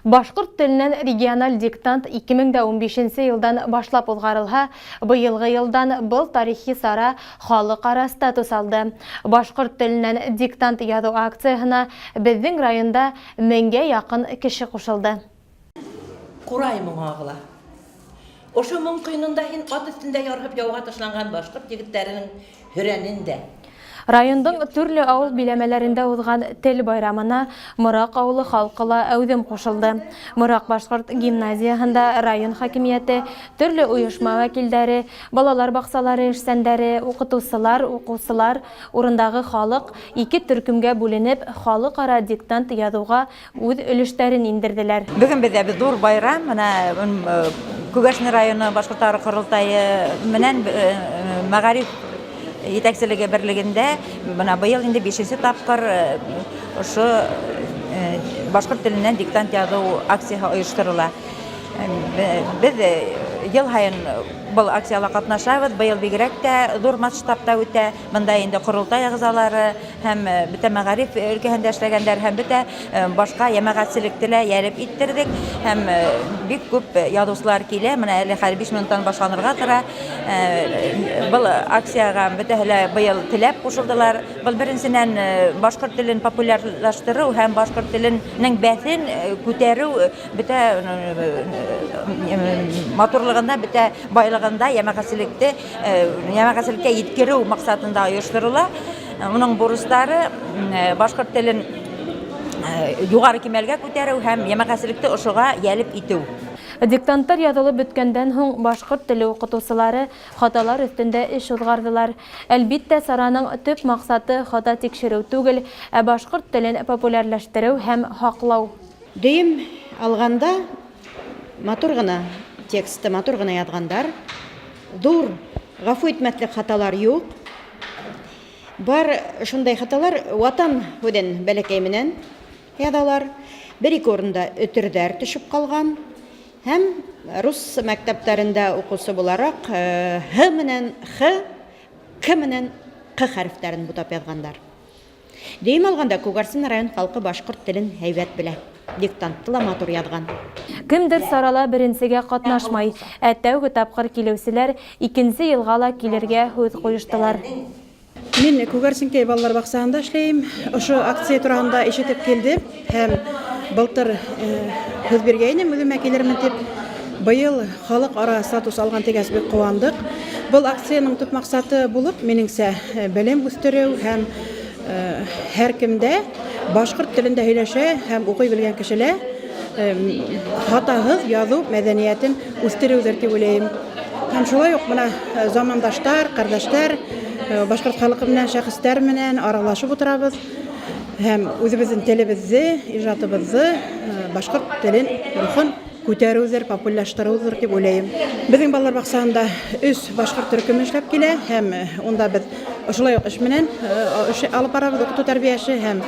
Башкорт теленнән региональ диктант 2015 елдан башлап узгарылһа, быелгы елдан был тарихи сара халыкара статус алды. Башкорт теленнән диктант язу акциясына безнең районда 1000-гә якын кеше кушылды. Курай моңагыла. Ошо моң кыйнында һин ат өстендә ярып яуга ташланган башкорт егетләренең хөрәнендә. Райондың төрле авыл биләмәләрендә узган тел байрамына Мырак авылы халкыла әүдем кушылды. Мырак башкорт гимназиясында район хакимияте, төрле уешма вәкилләре, балалар баксалары эшчәннәре, укытучылар, укучылар, урындагы халык ике төркемгә бүленеп, халыкара диктант язуга үз өлештәрен индерделәр. Бүген бездә зур байрам, менә Күгәшне районы башкортлар корылтайы менән мәгариф етәкчелеге берлегендә менә быел инде 5нче тапкыр ошо башкорт теленнән диктант язу акциясы оештырыла. Без ел һайын бұл акцияла катнашабыз. Быел бигрәк тә зур масштабта үтә. Монда инде корылтай әгъзалары һәм бөтә мәгариф өлкәһендә эшләгәннәр һәм бөтә башка җәмәгатьчелекте ярып иттердек. Һәм бик күп язучылар килә. Менә әле 5 минуттан башланырга тора. Бұл акцияга бөтәһеләр быел теләп кушылдылар. Бұл беренчедән башкорт телен популярлаштыру һәм башкорт теленең бәсен күтәрү, бөтә матурлыгында, бөтә байлыгында ямагатьчелеккә yetkерү максатында оештырыла. Моның бурычлары башкорт телен югары кимәлгә күтәрү һәм ямагатьчелекте ошыга ялеп итү. Диктанттар язылып беткәндән соң башкорт теле укытучылары хаталар өстендә эш узгардылар. Әлбиттә, сараның төп максаты хата тикшерү түгел, ә башкорт телен популярлаштыру һәм хаклау. Дөйем алганда матур гына тексты, матур гына язгандар, зур гафу итмәслек хаталар юк. Бар шундай хаталар ватан һүдән бәләкәй менән язалар. Бер-ике урында өтердәр төшеп калган. Һәм рус мәктәпләрендә укучы буларак х менән х, к менән q хәрефләрен бутап язгандар. Дөйем алганда Күгәрсен район халкы башкорт телен һәйбәт белә. Диктантты ла матур язган. Кемдер сарала беренчегә катнашмай, ә тәүге тапкыр килүчеләр икенче елга ла килергә һүз куештылар. Мин Күгәрсенкәй балалар баксагында эшләйм. Ошо акция турында ишетеп килдем һәм былтыр һүз биргәйнем үземә килермен дип. Быел халыкара статус алган тигәс бик куандык. Бұл акцияның төп максаты булып, минеңсә, белем үстерү һәм һәр кемдә башкорт телендә һөйләшә һәм укый белгән кешеләр хатаһыз язу мәдәниятен үстерүдер дип уйлыйм. Һәм шулай ук менә замандаштар, кардәшләр, башкорт халкы белән, шәхесләр белән аралашып утырабыз. Һәм үзебезнең телебезне, иҗатыбызны, башкорт телен рухын күтәрүдер, популярлаштырудыр дип уйлыйм. Безнең балалар баксагында 3 башкорт төркеме эшләп килә һәм онда без шулай ук эш менән алып барабыз, укыту тәрбиясе һәм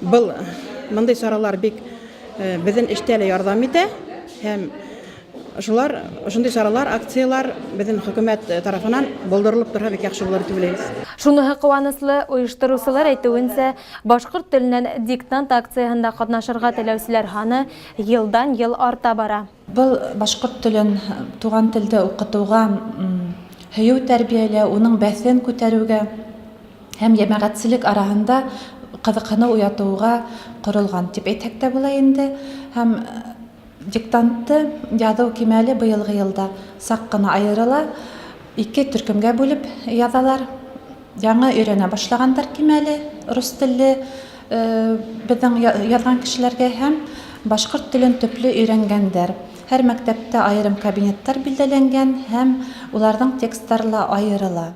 бұл мондай саралар бик безнең эштә ярдәм итә һәм шундай саралар, акциялар безнең хөкүмәт тарафынан булдырылып торһа бик яхшы булыр дип уйлыйбыз. Шуныһы куанычлы, оештыручылар әйтүенчә, башкорт теленнән диктант акциясында катнашырга теләүчеләр саны елдан-ел арта бара. Бұл башкорт телен туган телдә укытуга, һөю тәрбияләү, уның бәсен күтәрүгә һәм җәмәгатьчелек араһында кызыксыну уятуга корылган дип әйтсәк тә була инде. Һәм диктантты язу кимәле быелгы елда сак кына аерыла. 2 төркемгә бүлеп язалар. Яңа өйрәнә башлагандар кимәле рус телле безнең язган кешеләргә һәм башкорт телен төпле өйрәнгәннәр. Һәр мәктәптә аерым кабинеттар билдәләнгән һәм уларның текстлары аерыла.